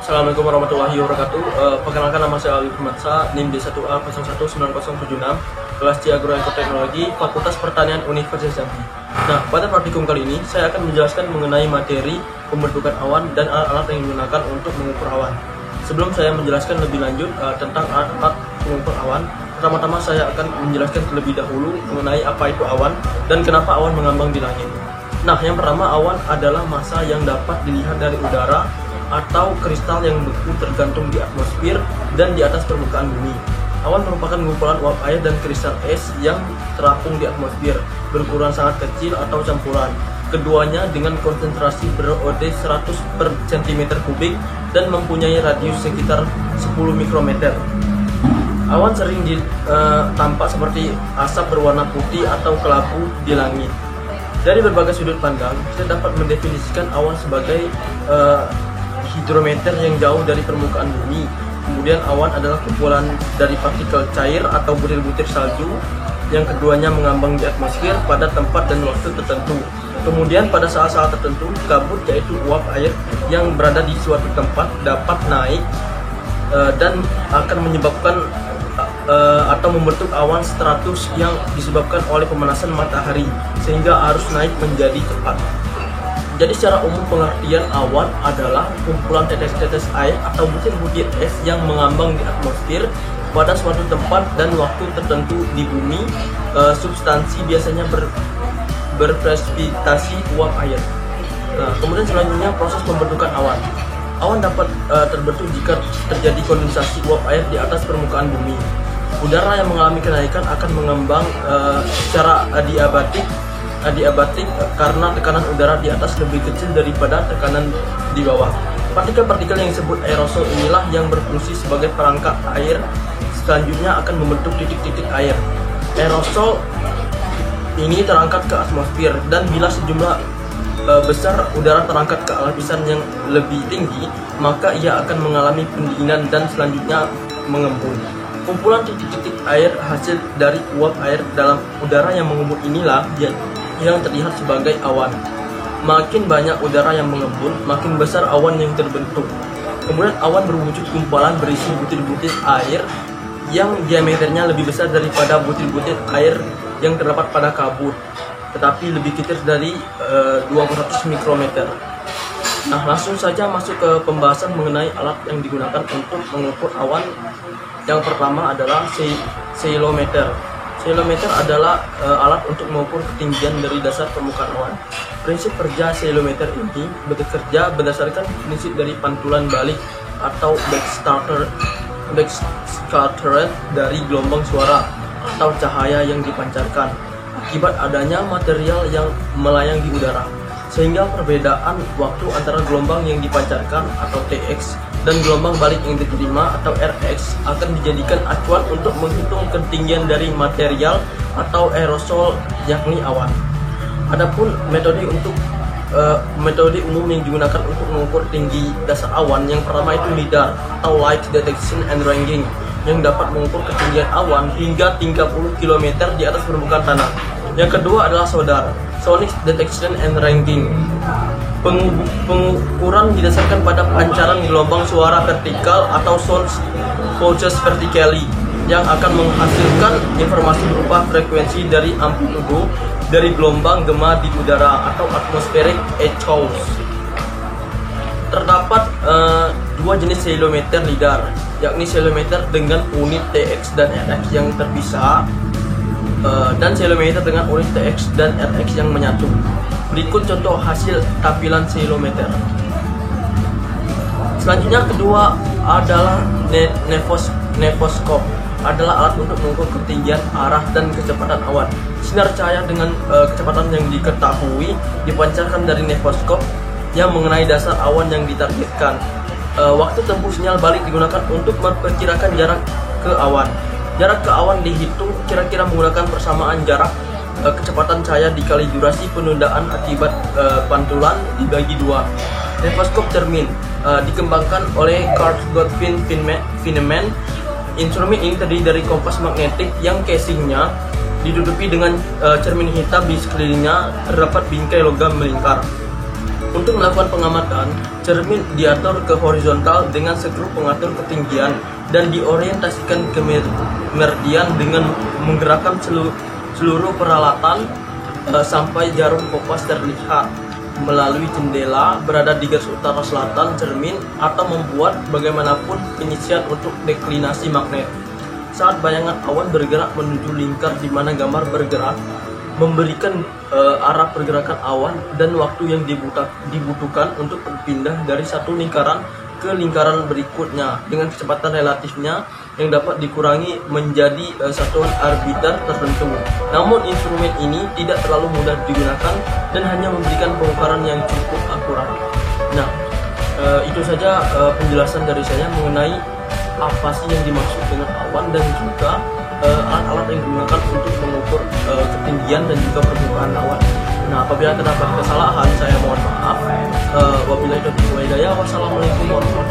Assalamualaikum warahmatullahi wabarakatuh. Perkenalkan, nama saya Alif Matsa, NIM D1A019076, kelas C Agroekoteknologi, Fakultas Pertanian Universitas Jambi. Nah, pada praktikum kali ini saya akan menjelaskan mengenai materi pembentukan awan dan alat-alat yang digunakan untuk mengukur awan. Sebelum saya menjelaskan lebih lanjut tentang alat pengukur awan, pertama-tama saya akan menjelaskan terlebih dahulu mengenai apa itu awan dan kenapa awan mengambang di langit. Nah, yang pertama, awan adalah massa yang dapat dilihat dari udara atau kristal yang beku tergantung di atmosfer dan di atas permukaan bumi. Awan merupakan kumpulan uap air dan kristal es yang terapung di atmosfer, berukuran sangat kecil atau campuran. Keduanya dengan konsentrasi BOD 100 per cm kubik dan mempunyai radius sekitar 10 mikrometer. Awan sering tampak seperti asap berwarna putih atau kelabu di langit. Dari berbagai sudut pandang, saya dapat mendefinisikan awan sebagai hidrometer yang jauh dari permukaan bumi. Kemudian awan adalah kumpulan dari partikel cair atau butir-butir salju yang keduanya mengambang di atmosfer pada tempat dan waktu tertentu. Kemudian pada saat-saat tertentu, kabut yaitu uap air yang berada di suatu tempat dapat naik dan akan menyebabkan atau membentuk awan stratus yang disebabkan oleh pemanasan matahari sehingga arus naik menjadi cepat. Jadi secara umum pengertian awan adalah kumpulan tetes-tetes air atau butir-butir es yang mengambang di atmosfer pada suatu tempat dan waktu tertentu di bumi. Substansi biasanya berpresipitasi uap air. Nah, kemudian selanjutnya proses pembentukan awan. Awan dapat terbentuk jika terjadi kondensasi uap air di atas permukaan bumi. Udara yang mengalami kenaikan akan mengembang secara adiabatik karena tekanan udara di atas lebih kecil daripada tekanan di bawah. Partikel-partikel yang disebut aerosol inilah yang berfungsi sebagai perangkap air. Selanjutnya akan membentuk titik-titik air. Aerosol ini terangkat ke atmosfer, dan bila sejumlah besar udara terangkat ke lapisan yang lebih tinggi, maka ia akan mengalami pendinginan dan selanjutnya mengembun. Kumpulan titik-titik air hasil dari uap air dalam udara yang mengembun inilah yang terlihat sebagai awan. Makin banyak udara yang mengembun, makin besar awan yang terbentuk. Kemudian awan berwujud gumpalan berisi butir-butir air yang diameternya lebih besar daripada butir-butir air yang terdapat pada kabut, tetapi lebih kecil dari 200 mikrometer. Nah, langsung saja masuk ke pembahasan mengenai alat yang digunakan untuk mengukur awan. Yang pertama adalah ceilometer. Ceilometer adalah alat untuk mengukur ketinggian dari dasar permukaan awan. Prinsip kerja ceilometer ini bekerja berdasarkan prinsip dari pantulan balik atau backscatter dari gelombang suara atau cahaya yang dipancarkan akibat adanya material yang melayang di udara, sehingga perbedaan waktu antara gelombang yang dipancarkan atau TX dan gelombang balik yang diterima atau RX akan dijadikan acuan untuk menghitung ketinggian dari material atau aerosol, yakni awan. Adapun metode umum yang digunakan untuk mengukur tinggi dasar awan, yang pertama itu LIDAR atau Light Detection and Ranging, yang dapat mengukur ketinggian awan hingga 30 km di atas permukaan tanah. Yang kedua adalah SODAR, Sonic Detection and Ranging. Pengukuran didasarkan pada pancaran gelombang suara vertikal atau sound pulses vertically yang akan menghasilkan informasi berupa frekuensi dari amplitudo dari gelombang gema di udara atau atmospheric echoes. Terdapat dua jenis ceilometer LIDAR, yakni ceilometer dengan unit TX dan RX yang terpisah dan ceilometer dengan unit TX dan RX yang menyatu. Berikut contoh hasil tampilan ceilometer. Selanjutnya kedua adalah nefoskop, adalah alat untuk mengukur ketinggian, arah, dan kecepatan awan. Sinar cahaya dengan kecepatan yang diketahui dipancarkan dari nefoskop yang mengenai dasar awan yang ditargetkan. Waktu tempuh sinyal balik digunakan untuk memperkirakan jarak ke awan. Jarak ke awan dihitung kira-kira menggunakan persamaan jarak kecepatan cahaya dikali durasi penundaan akibat pantulan dibagi dua. Nefoskop cermin dikembangkan oleh Carl Gottfried Feynman. Instrumen ini terdiri dari kompas magnetik yang casingnya diduduki dengan cermin hitam. Di sekelilingnya terdapat bingkai logam melingkar. Untuk melakukan pengamatan, cermin diatur ke horizontal dengan skru pengatur ketinggian dan diorientasikan ke meridian dengan menggerakkan seluruh peralatan sampai jarum kompas terlihat melalui jendela berada di garis utara selatan cermin atau membuat bagaimanapun penyisian untuk deklinasi magnet. Saat bayangan awan bergerak menuju lingkar di mana gambar bergerak, memberikan arah pergerakan awan dan waktu yang dibutuhkan untuk berpindah dari satu lingkaran ke lingkaran berikutnya dengan kecepatan relatifnya yang dapat dikurangi menjadi satuan arbiter tertentu. Namun instrumen ini tidak terlalu mudah digunakan dan hanya memberikan pengukuran yang cukup akurat. Nah, itu saja penjelasan dari saya mengenai apa sih yang dimaksud dengan awan dan juga alat-alat yang digunakan untuk mengukur ketinggian dan juga permukaan awan. Nah, apabila terdapat kesalahan, saya mohon maaf. Wabillahi taufiq wal hidayah. Wassalamualaikum warahmatullahi wabarakatuh.